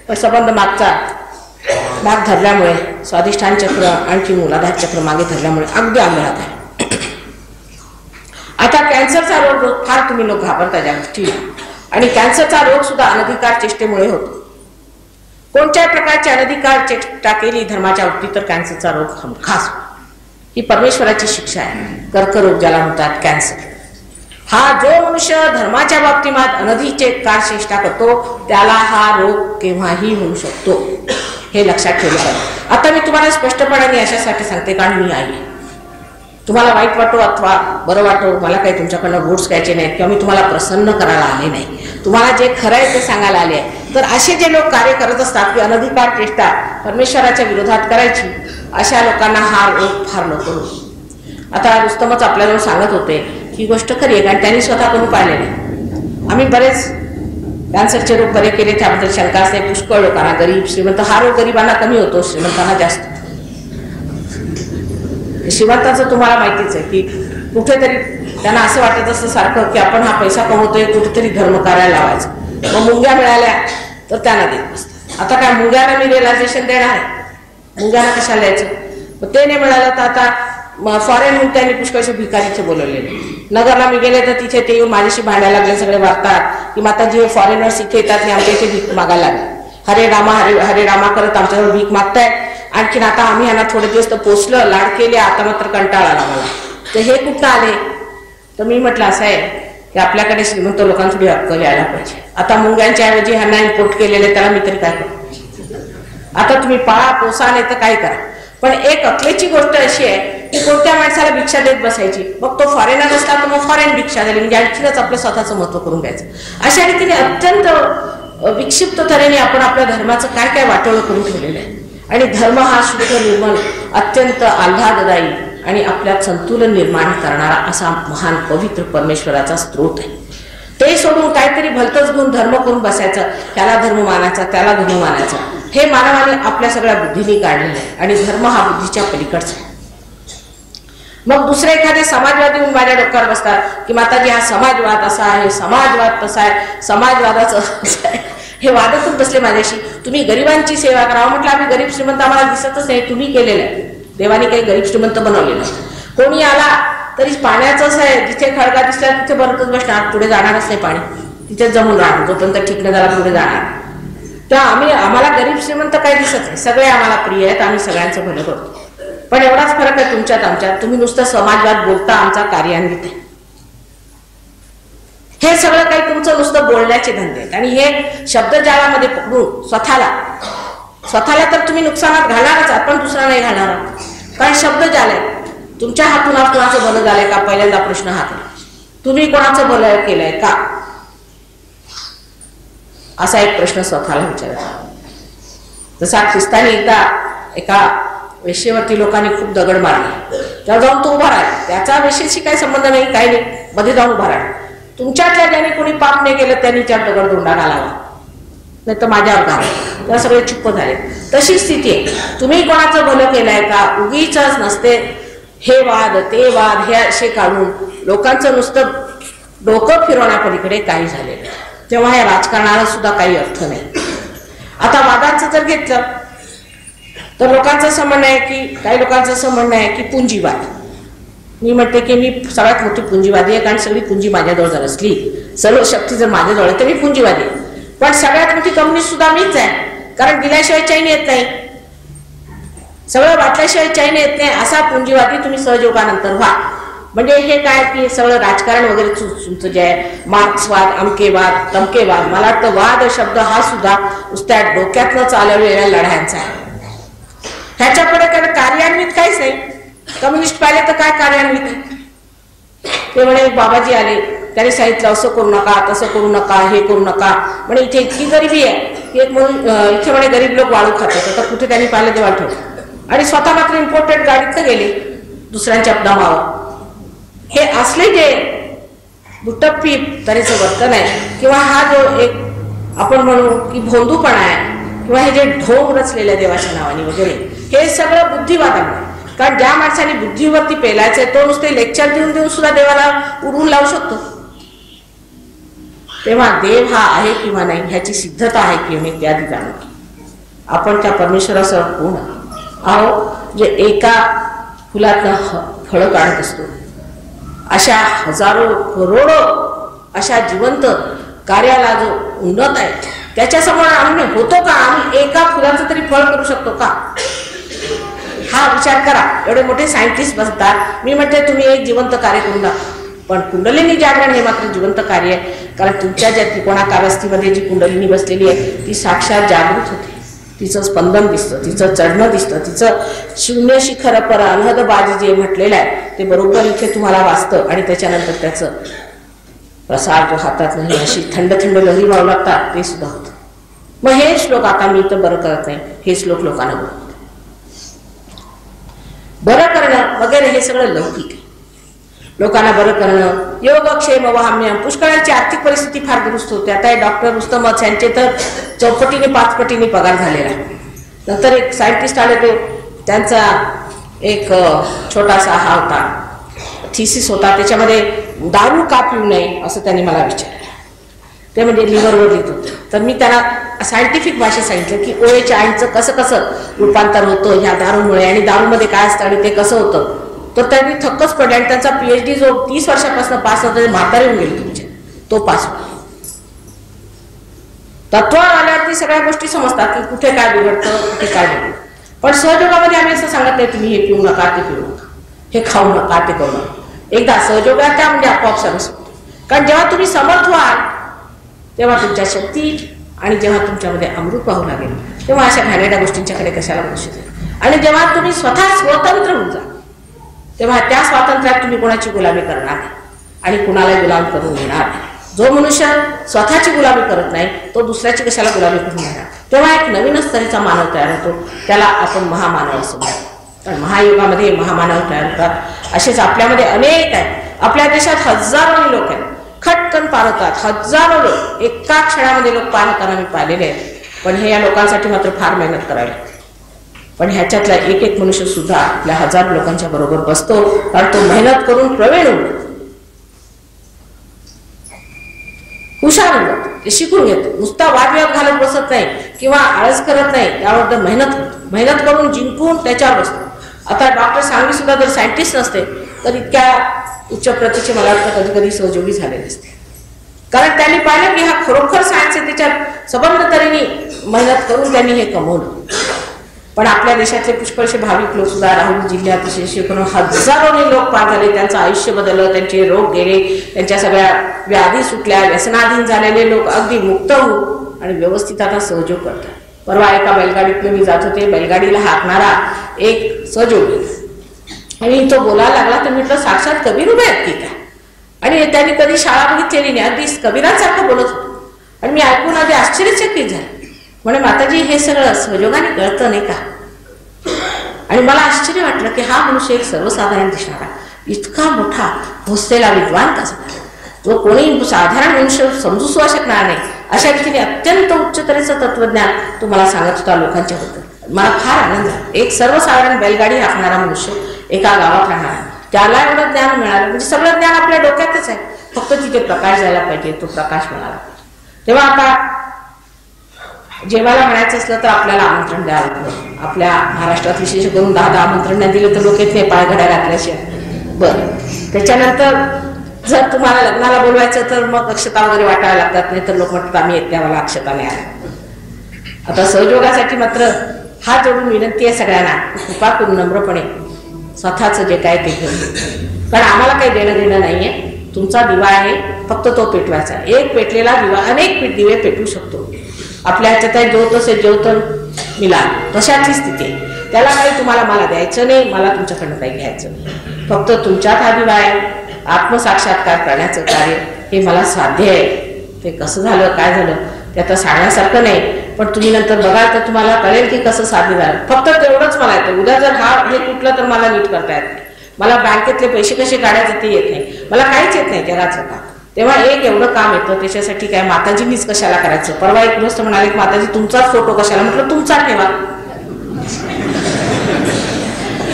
पण संबंध मागचा भाग धरल्यामुळे स्वाधिष्ठान चक्र आणखी मूलाधार चक्र मागे धरल्यामुळे अगदी आंधळात आहे. आता कॅन्सरचा रोग फार तुम्ही लोक घाबरता ज्या गोष्टी, आणि कॅन्सरचा रोग सुद्धा अनधिकार चेष्टेमुळे होतो. कोणत्याही प्रकारची अनधिकार चेष्टा केली धर्माच्या बाबतीत तर कॅन्सरचा रोग हमखास. ही परमेश्वराची शिक्षा आहे. कर्करोग ज्याला म्हणतात कॅन्सर, हा जो मनुष्य धर्माच्या बाबतीत अनधिकार चेष्टा करतो त्याला हा रोग केव्हाही होऊ शकतो, हे लक्षात ठेवलं पाहिजे. आता मी तुम्हाला स्पष्टपणे अशासाठी सांगते कारण मी आहे. तुम्हाला वाईट वाटो अथवा बरं वाटो, मला काही तुमच्याकडनं वोट्स घ्यायचे नाहीत किंवा मी तुम्हाला प्रसन्न करायला आले नाही, तुम्हाला जे खरं आहे ते सांगायला आले आहे. तर असे जे लोक कार्य करत असतात की अनधिकार चेष्टा परमेश्वराच्या विरोधात करायची, अशा लोकांना हा रोग फार नको. आता रुस्तमच आपल्याला सांगत होते ही गोष्ट खरी आहे कारण त्यांनी स्वतः करून पाहिलेली. आम्ही बरेच कॅन्सरचे रोग बरे केले, त्याबद्दल शंका असते. पुष्कळ लोकांना, गरीब श्रीमंत, हा रोग गरिबांना कमी होतो, श्रीमंतांना जास्त. श्रीमंताचं तुम्हाला माहितीच आहे की कुठेतरी त्यांना असं वाटत असतं सारखं की आपण हा पैसा कमवतोय, कुठेतरी धर्म करायला लावायचं. मग मुंग्या मिळाल्या तर त्यांना देत नसतं. आता काय मुंग्याला मी रिअलायझेशन देणार आहे, मुंग्याला कशाला द्यायचं? मग ते नाही मिळालं तर आता फॉरेन त्यांनी पुष्कळशे भिकारीचे बोलवलेले. नगरला मी गेले तर तिथे ते येऊन माझ्याशी भांडायला लागले. सगळे वागतात की माताजी हे फॉरेनर्स इथे येतात आणि आमच्या इथे भीक मागायला लागले. हरे रामा हरे हरे रामा करत आमच्याजवळ भीक मागताय. आणखीन आता आम्ही यांना थोडे दिवस तर पोचलं, लाड केले, आता मात्र कंटाळा आला मला. तर हे कुठं आले? तर मी म्हटलं असं आहे की आपल्याकडे श्रीमंत लोकांसाठी अक्कल यायला पाहिजे. आता मुंग्यांच्या ऐवजी ह्यांना इम्पोर्ट केलेले, त्याला मी तरी काय करू? आता तुम्ही पाळा पोसा नाही तर काय करा. पण एक अकलेची गोष्ट अशी आहे की कोणत्या माणसाला भिक्षा देत बसायची, मग तो फॉरेनर असला तर मग फॉरेन भिक्षा दिली, म्हणजे आणखीनच आपलं स्वतःचं महत्व करून घ्यायचं. अशा रीतीने अत्यंत विक्षिप्त तऱ्हेने आपण आपल्या धर्माचं काय काय वाटोळं करून ठेवलेलं आहे. आणि धर्म हा शुद्ध निर्मल, अत्यंत आल्हाददायी आणि आपल्यात संतुलन निर्माण करणारा असा महान पवित्र परमेश्वराचा स्रोत आहे. ते सोडून काहीतरी भलतंच गुण धर्म करून बसायचं, त्याला धर्म मानायचा, त्याला धर्म मानायचा, हे मानवाने आपल्या सगळ्या बुद्धीने काढलेलं आहे. आणि धर्म हा बुद्धीच्या पलीकडचा आहे. मग दुसरे एखादे समाजवादी येऊन माझ्या डोक्यावर बसतात की माताजी हा समाजवाद असा आहे, समाजवाद तसा आहे, समाजवादाचं असं आहे. हे वादतच बसले माझ्याशी. तुम्ही गरिबांची सेवा करावं. म्हटलं आम्ही गरीब श्रीमंत आम्हाला दिसतच नाही, तुम्ही केलेलं आहे. देवाने काही गरीब श्रीमंत बनवलेलं. कोणी आला तरी पाण्याचंच आहे, जिथे खळगा दिसला तिथे भरतच बसणार, पुढे जाणारच नाही पाणी, तिथेच जमून राहणार जोपर्यंत ठीक नाही झाला पुढे जाणार. तर आम्हाला गरीब श्रीमंत काही दिसत नाही, सगळे आम्हाला प्रिय आहेत, आम्ही सगळ्यांचं भलं करतो. पण एवढाच फरक आहे तुमच्यात आमच्यात, तुम्ही नुसतं समाजवाद बोलता, आमचा कार्यान्वित आहे. हे सगळं काही तुमचं नुसतं बोलण्याचे धंदे आहेत. आणि हे शब्दजाळामध्ये पकडून स्वतःला तर तुम्ही नुकसानात घालणारच आहात, पण दुसरा नाही घालणार आहात. कारण शब्दजाल आहे. तुमच्या हातून कोणाचं भलं झालंय का? पहिल्यांदा प्रश्न हा करा. तुम्ही कोणाचं भलं केलंय का? असा एक प्रश्न स्वतःला विचारायचा. जसा ख्रिस्तानी एकदा एका वेश्येवरती लोकांनी खूप दगड मारले, तेव्हा जाऊन तो उभा राहिला. त्याचा वेश्येशी काही संबंध नाही, काही नाही, मध्ये जाऊन उभा राहिला. तुमच्यातल्या ज्यांनी कोणी पाप नाही केलं त्यांनी त्यात दगड धोंडा घालावा, नाही तर माझ्यावर घाला. तेव्हा सगळे चुप्प झाले. तशी स्थिती आहे. तुम्ही कोणाचं भलं केलंय का? उगीच नसते हे वाद ते वाद हे असे काढून लोकांचं नुसतं डोकं फिरवण्यापलीकडे काही झालेलं. तेव्हा या राजकारणाला सुद्धा काही अर्थ नाही. आता वादांचं जर घेतलं तर लोकांचं असं म्हणणं आहे की, काही लोकांचं असं म्हणणं आहे की पुंजीवाद. मी म्हणते की मी सगळ्यात मोठी पुंजीवादी आहे, कारण सगळी पुंजी माझ्याजवळ जर असली, सर्व शक्ती जर माझ्याजवळ आहे तर मी पुंजीवादी आहे. पण सगळ्यात मोठी कम्युनिस्ट सुद्धा मीच आहे, कारण दिल्याशिवाय चैन येत नाही, सगळं वाटल्याशिवाय चैन येत नाही. असा पुंजीवादी तुम्ही सहयोगानंतर व्हा. म्हणजे हे काय की सगळं राजकारण वगैरे तुमचं जे आहे, मार्क्सवाद, अमकेवाद, तमकेवाद, मला वाटतं वाद शब्द हा सुद्धा नुसत्या डोक्यातनं चालवलेल्या लढ्यांचा आहे. ह्याच्याकडे कार्यान्वित काहीच नाही. कम्युनिस्ट पाहिले तर काय कार्यान्वित आहे? ते म्हणे बाबाजी आले, त्याने सांगितलं असं करू नका, तसं करू नका, हे करू नका. म्हणे इथे इतकी गरिबी आहे की एक म्हणून इथे म्हणे गरीब लोक वाळू खातात. आता कुठे त्यांनी पाहिलं तेव्हा ठेवलं. आणि स्वतः मात्र इम्पोर्टेड गाडीत गेले दुसऱ्यांच्या दमावर. हे असले जे दुटप्पी तऱ्हेचं वर्तन आहे, किंवा हा जो एक आपण म्हणू की भोंदूपणा आहे, किंवा हे जे ढोंग रचलेल्या देवाच्या नावाने वगैरे, हे सगळं बुद्धिवादामुळे. कारण ज्या माणसाने बुद्धीवरती पेलायचंय तो नुसते लेक्चर देऊन देऊन सुद्धा देवाला उडवून लावू शकतो. तेव्हा देव हा आहे किंवा नाही ह्याची सिद्धता आहे की नाही त्या ठिकाणी आपण त्या परमेश्वरासह कोण आहो, जे एका फुलातनं फळं काढत असतो. अशा हजारो करोडो अशा जिवंत कार्याला जो उन्नत आहे त्याच्यासमोर आम्ही होतो का? आम्ही एका फुलाचं तरी फळ करू शकतो का? हा विचार करा. एवढे मोठे सायंटिस्ट बसतात. मी म्हणते तुम्ही एक जिवंत कार्य करून दाखवा. पण कुंडलिनी जागरण हे मात्र जिवंत कार्य आहे. कारण तुमच्या ज्या त्रिकोणाकावस्थेमध्ये जी कुंडलिनी बसलेली आहे ती साक्षात जागृत होते. तिचं स्पंदन दिसतं, तिचं चढणं दिसतं, तिचं शून्य शिखर पर अनहद बाजी जे म्हटलेलं आहे ते बरोबर इथे तुम्हाला वाचतं. आणि त्याच्यानंतर त्याचं प्रसार जो हातात नाही अशी थंड थंड लहरी वाहू लागतात ते सुद्धा होतं. मग हे श्लोक आता मी तर बरं करत नाही, हे श्लोक लोकांना बरं करणं वगैरे हे सगळं लौकिक आहे. लोकांना बरं करणं, योगक्षेम वहाम्यम. पुष्कळांची आर्थिक परिस्थिती फार दुरुस्त होते. आता डॉक्टर रुस्तमत यांचे तर 4 पटीने 5 पटीने पगार झालेला आहे. नंतर एक सायंटिस्ट आले, ते त्यांचा एक छोटासा हा होता थिसिस होता, त्याच्यामध्ये दारू का पिऊ नये असं त्यांनी मला विचारलं. ते म्हणजे लिव्हरवर लिहित होते. तर मी त्यांना सायंटिफिक भाषेत सांगितलं की OH आयनचं कसं कसं रूपांतर होतं ह्या दारूमुळे, आणि दारूमध्ये काय असतं आणि ते कसं होतं. तर त्यांनी थक्कच पडले. आणि त्यांचा PhD जो 30 वर्षापासून पास होता, म्हातारे होऊन गेले तुमचे, तो पास होता. तत्वावर आल्यावरती सगळ्या गोष्टी समजतात की कुठे काय बिघडतं, कुठे काय बिघडतं. पण सहयोगामध्ये आम्ही असं सांगत नाही तुम्ही हे पिऊ नका, ते पिऊ नका, हे खाऊ नका, ते करू नका. एकदा सहयोगाच्या म्हणजे आपोआप सर्व सुटते. कारण जेव्हा तुम्ही समर्थ व्हाल तेव्हा तुमच्या शक्ती आणि जेव्हा तुमच्यामध्ये अमृत वाहू लागेल तेव्हा अशा घाणेरड्या गोष्टींच्याकडे कशाला बसू द्या. आणि जेव्हा तुम्ही स्वतः स्वतंत्र होऊन जा तेव्हा त्या स्वातंत्र्यात तुम्ही कोणाची गुलामी करणार नाही आणि कुणाला गुलाम करून घेणार नाही. जो मनुष्य स्वतःची गुलामी करत नाही तो दुसऱ्याची कशाला गुलामी करून घेणार. तेव्हा एक नवीनच तऱ्हेचा मानव तयार होतो, त्याला आपण महामानव असं म्हणतो. कारण महायुगामध्ये महामानव तयार होतात. असेच आपल्यामध्ये अनेक आहेत. आपल्या देशात हजारो लोक आहेत, खटकन पारतात. हजारो लोक एका क्षणामध्ये लोक पार होताना मी पाहिलेले आहेत. पण हे या लोकांसाठी मात्र फार मेहनत करावी लागते. पण ह्याच्यातला एक एक मनुष्य सुद्धा आपल्या हजारो लोकांच्या बरोबर बसतो, कारण तो मेहनत करून प्रवीण होतो, हुशार होतो, ते शिकून घेतो. नुसता वादविवाद घालत बसत नाही किंवा आळस करत नाही, त्यावर मेहनत करून जिंकून त्याच्यावर बसतो. आता डॉक्टर सांगवी सुद्धा जर सायंटिस्ट नसते तर इतक्या उच्च प्रतीचे मला वाटतं कधी कधी सहयोगी झालेले असते. कारण त्यांनी पाहिलं की हा खरोखर सायन्स आहे, त्याच्यात सबंध तऱ्हेने मेहनत करून त्यांनी हे कमवलं. पण आपल्या देशातले पुष्कळशे भाविक लोक सुद्धा राहुरी जिल्ह्यात विशेष करून हजारोने लोक पार झाले. त्यांचं आयुष्य बदललं, त्यांचे रोग गेले, त्यांच्या सगळ्या व्याधी सुटल्या, व्यसनाधीन झालेले लोक अगदी मुक्त होऊन आणि व्यवस्थित आता सहयोग करतात. परवा एका बैलगाडीतून मी जात होते, बैलगाडीला हाकणारा एक सहयोगी आणि तो बोलायला लागला तर म्हटलं साक्षात कबीर उभे आहेत की काय. आणि त्यांनी कधी शाळा बघितलेली नाही, अगदी कबीरांसारखं बोलत होतो. आणि मी ऐकून अगदी आश्चर्यचकित झाले. म्हणे माताजी हे सगळं सहयोगाने कळतं नाही का. आणि मला आश्चर्य वाटलं की हा मनुष्य एक सर्वसाधारण दिसणारा इतका मोठा भोसलेला विद्वान कसा, जो कोणी साधारण मनुष्य समजू सुद्धा शकणार नाही अशा रीतीने अत्यंत उच्च तऱ्हेचं तत्वज्ञान तुम्हाला सांगत होता लोकांच्याबद्दल. मला फार आनंद झाला. एक सर्वसाधारण बैलगाडी हाकणारा मनुष्य एका गावात राहणारा, त्याला एवढं ज्ञान मिळालं. म्हणजे सगळं ज्ञान आपल्या डोक्यातच आहे, फक्त तिथे प्रकाश जायला पाहिजे, तो प्रकाश मिळाला. तेव्हा आता जेवायला म्हणायचं असलं तर आपल्याला आमंत्रण द्यावं लागतं. आपल्या महाराष्ट्रात विशेष करून 10 आमंत्रण नाही दिलं तर लोक येत नाही पायघड्या घातल्याशिवाय. बरं, त्याच्यानंतर जर तुम्हाला लग्नाला बोलवायचं तर मग अक्षता वगैरे वाटायला लागतात, नाही तर लोक म्हणतात आम्ही येत नाही, मला अक्षता नाही आल्या. आता सहयोगासाठी मात्र हात जोडून विनंती आहे सगळ्यांना, कृपा करून नम्रपणे स्वतःचं जे काय ते घेऊन. कारण आम्हाला काही देणं देणं नाहीये. तुमचा दिवा आहे, फक्त तो पेटवायचा. एक पेटलेला दिवा अनेक दिवे पेटवू शकतो. आपल्या ह्याच्यात आहे ज्योतसे ज्योतन मिला, तशातली स्थिती आहे. त्याला काही तुम्हाला मला द्यायचं नाही, मला तुमच्याकडनं काही घ्यायचं नाही. फक्त तुमच्यात हा दिवा आहे. आत्मसाक्षात्कार करण्याचं कार्य हे मला साध्य आहे. ते कसं झालं काय झालं ते आता सांगण्यासारखं नाही, पण तुम्ही नंतर बघाल तर तुम्हाला कळेल की कसं साध्य झालं. फक्त तेवढंच मला येतं. उद्या जर हे तुटलं तर मला नीट करता येत नाही. मला बँकेतले पैसे कसे काढायचे ते येत नाही. मला काहीच येत नाही जगाचं काम. तेव्हा एक एवढं काम येतं, त्याच्यासाठी काय माताजींनीच कशाला करायचं. परवा एक गोष्ट म्हणाले की माताजी तुमचाच फोटो कशाला. म्हटलं तुमचा ठेवा,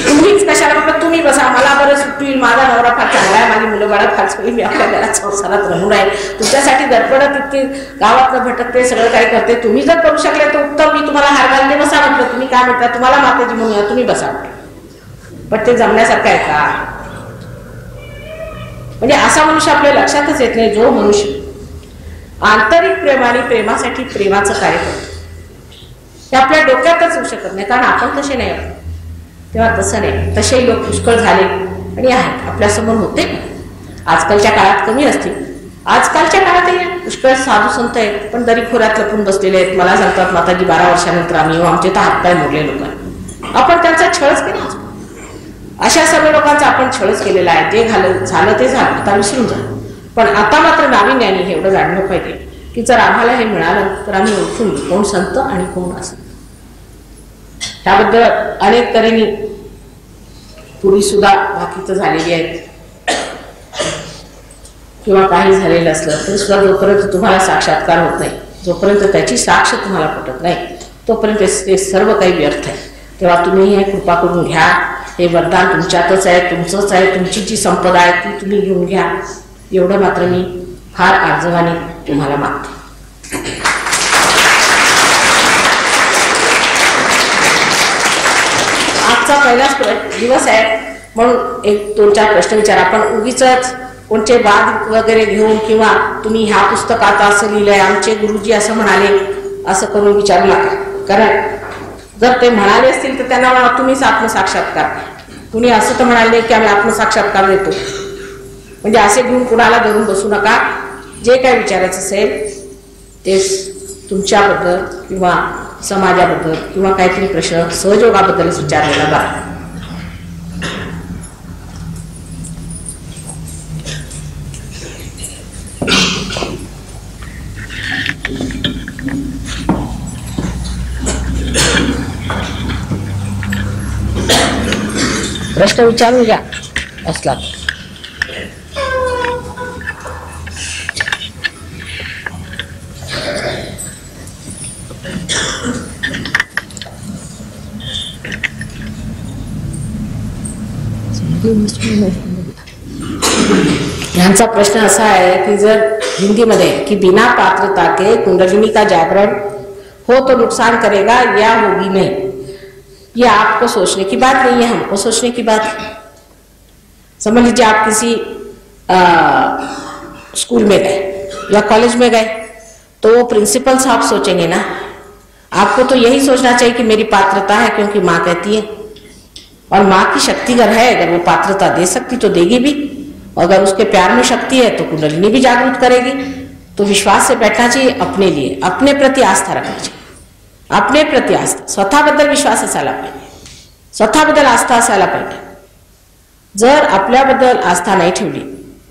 तुम्हीच कशाला. म्हटलं तुम्ही बसा, मला बरं सुट्टी, माझा नवरा फार चांगला आहे, माझी मुलं बाळा फार सगळी, मी आपल्या घरात संसारात रमून आहे, तुमच्यासाठी धडपडत इतकी गावातनं भटकते, सगळं काही करते. तुम्ही जर करू शकले तर उत्तम, मी तुम्हाला हार घालते, बसा म्हटलं. तुम्ही काय म्हटलं, तुम्हाला माताजी म्हणूया, तुम्ही बसा म्हटलं. पण ते जमण्यासारखं आहे का. म्हणजे असा मनुष्य आपल्या लक्षातच येत नाही, जो मनुष्य आंतरिक प्रेमाने प्रेमासाठी प्रेमाचं कार्य करतो. ते आपल्या डोक्यातच येऊ शकत नाही, कारण आपण तसे नाही आहोत. तेव्हा तसं नाही, तसे लोक पुष्कळ झाले आणि आहेत आपल्यासमोर होते. आजकालच्या काळात कमी असतील, आजकालच्या काळातही पुष्कळ साधू संत आहेत, पण दरी खोऱ्यात लपून बसलेले आहेत. मला सांगतात माताजी 12 वर्षानंतर आम्ही येऊ, आमचे तर हातपाय मोडले लोक आहेत. आपण त्यांचा छळच केला. अशा सर्व लोकांचा आपण छळच केलेला आहे. जे झालं ते झालं, आता विसरून जा. पण आता मात्र नाविन्याने हे एवढं जाणलं पाहिजे की जर आम्हाला हे मिळालं तर आम्ही ओळखून कोण संत आणि कोण असंत. त्याबद्दल अनेक तऱ्हेने पूर्वी सुद्धा भाकीत झालेली आहेत किंवा काही झालेलं असलं तरी सुद्धा जोपर्यंत तुम्हाला साक्षात्कार होत नाही, जोपर्यंत त्याची साक्ष तुम्हाला पटत नाही, तोपर्यंत ते सर्व काही व्यर्थ आहे. तेव्हा तुम्ही हे कृपा करून घ्या. हे वरदान तुमच्यातच आहे, तुमचंच आहे. तुमची जी संपदा आहे ती तुम्ही घेऊन घ्या. एवढं मात्र मी फार आर्जवाने तुम्हाला मागते. आजचा पहिलाच दिवस आहे म्हणून एक 2-4 प्रश्न विचारा. आपण उगीच कोणते वाद वगैरे घेऊन किंवा तुम्ही ह्या पुस्तकात असं लिहिलंय, आमचे गुरुजी असं म्हणाले, असं करून विचारू नका. कारण जर ते म्हणाले असतील तर त्यांना म्हणा तुम्हीच आत्मसाक्षात्कार. कुणी असं तर म्हणाले की आम्ही आत्मसाक्षात्कार देतो, म्हणजे असे घेऊन कुणाला धरून बसू नका. जे काय विचारायचं असेल ते तुमच्याबद्दल किंवा समाजाबद्दल किंवा काहीतरी प्रश्न सहयोगाबद्दलच विचारलेला बरा. प्रश्न विचारू घ्या असला. यांचा प्रश्न असा आहे की जर हिंदी में कि बिना पात्रता के कुंडलिनी का जागरण हो तो नुकसान करेगा या होगी नहीं. ये आपको सोचने की बात नहीं है, हमको सोचने की बात है. समझ लीजिए आप किसी स्कूल में गए या कॉलेज में गए तो वो प्रिंसिपल साहब सोचेंगे ना. आपको तो यही सोचना चाहिए कि मेरी पात्रता है क्योंकि माँ कहती है, और माँ की शक्ति अगर है, अगर वो पात्रता दे सकती तो देगी भी, अगर उसके प्यार में शक्ति है तो कुंडलिनी भी जागृत करेगी. तो विश्वास से बैठना चाहिए अपने लिए, अपने प्रति आस्था रखनी चाहिए. अपने प्रति आस्था, स्वतःबद्दल विश्वास असायला पाहिजे, स्वतःबद्दल आस्था असायला पाहिजे. जर आपल्याबद्दल आस्था नाही ठेवली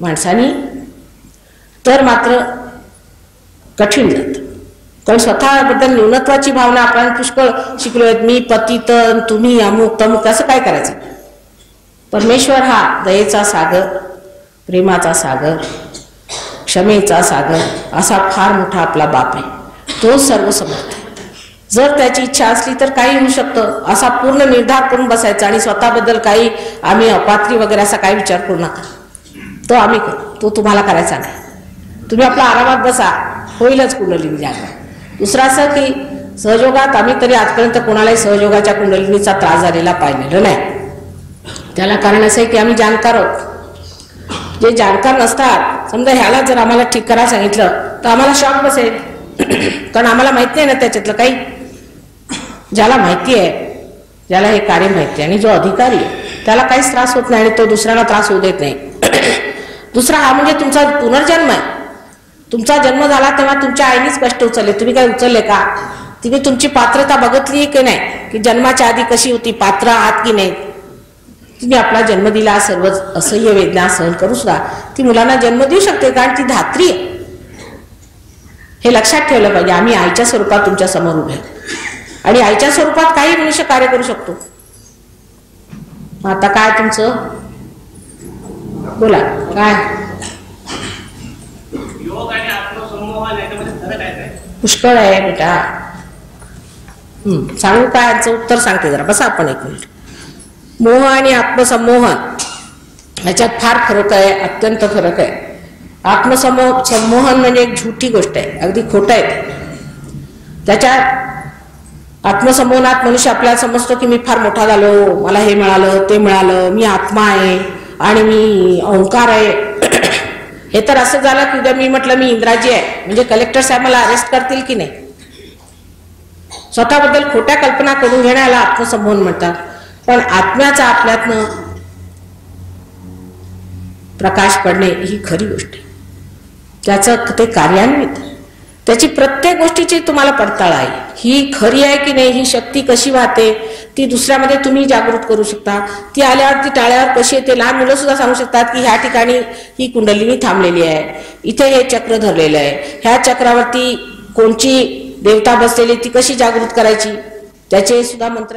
माणसानी तर मात्र कठीण जातं. कारण स्वतःबद्दल न्यूनत्वाची भावना आपण पुष्कळ शिकलोय. मी पतित, तुम्ही अमुक तमुक, असं काय करायचं. परमेश्वर हा दयेचा सागर, प्रेमाचा सागर, क्षमेचा सागर असा फार मोठा आपला बाप आहे. तो सर्व समर्थ आहे. जर त्याची इच्छा असली तर काही होऊ शकतं. असा पूर्ण निर्धार करून बसायचा आणि स्वतःबद्दल काही आम्ही अपात्री वगैरे असा काही विचार करू नका. तो आम्ही करू, तो तुम्हाला करायचा नाही. तुम्ही आपला आरामात बसा, होईलच कुंडलिनी जागरण. दुसरं असं की सहयोगात आम्ही तरी आजपर्यंत कोणालाही सहयोगाच्या कुंडलिनीचा त्रास झालेला पाहिलेला नाही. त्याला कारण असं आहे की आम्ही जाणकार आहोत. जे जाणकार नसतात, समजा ह्याला जर आम्हाला ठीक करायला सांगितलं तर आम्हाला शॉक बसेल, कारण आम्हाला माहित नाही ना त्याच्यातलं काही. ज्याला माहिती आहे, ज्याला हे कार्य माहिती आहे आणि जो अधिकारी आहे त्याला काहीच त्रास होत नाही आणि तो दुसऱ्याला त्रास होऊ देत नाही. दुसरा हा म्हणजे तुमचा पुनर्जन्म आहे. तुमचा जन्म झाला तेव्हा तुमच्या आईनेच कष्ट उचलले, तुम्ही काय उचलले का. तिने तुमची पात्रता बघितली की नाही, की जन्माच्या आधी कशी होती, पात्र आहात की नाही. तुम्ही आपला जन्म दिला, सर्व असह्य वेदना सहन करू सुद्धा ती मुलांना जन्म देऊ शकते, कारण ती धात्री आहे. हे लक्षात ठेवलं पाहिजे. आम्ही आईच्या स्वरूपात तुमच्या समोर उभे आहोत आणि आईच्या स्वरूपात काही मनुष्य कार्य करू शकतो. आता काय तुमचं बोला, काय योग आणि आत्मसंमोहन याच्यामध्ये फरक आहे काय? पुष्कळ आहे बेटा. सांगू काय, याचं उत्तर सांगते जरा बसा आपण एक मिनिट. मोह आणि आत्मसंमोहन याच्यात फार फरक आहे, अत्यंत फरक आहे. संमोहन म्हणजे एक झुठी गोष्ट आहे, अगदी खोटं आहे. त्याच्यात आत्मसंमोहनात मनुष्य आपल्याला समजतो की मी फार मोठा झालो, मला हे मिळालं ते मिळालं, मी आत्मा आहे आणि मी ओंकार आहे. हे तर असं झालं की उद्या मी म्हटलं मी इंद्राजी आहे म्हणजे कलेक्टर साहेब मला अरेस्ट करतील की नाही. स्वतःबद्दल खोट्या कल्पना करून घेण्याला आत्मसंमोहन म्हणतात. पण आत्म्याचा आपल्यातनं प्रकाश पडणे ही खरी गोष्ट आहे. त्याचं ते कार्यान्वित, त्याची प्रत्येक गोष्टीची तुम्हाला पडताळ आहे. ही खरी आहे की नाही, ही शक्ती कशी वाहते ती दुसऱ्यामध्ये तुम्ही जागृत करू शकता. ती आल्यावर ती टाळ्यावर कशी येते. लहान मुलं सुद्धा सांगू शकतात की ह्या ठिकाणी ही कुंडलिनी थांबलेली आहे, इथे हे चक्र धरलेलं आहे, ह्या चक्रावरती कोणची देवता बसलेली ती कशी जागृत करायची, त्याचे सुद्धा मंत्र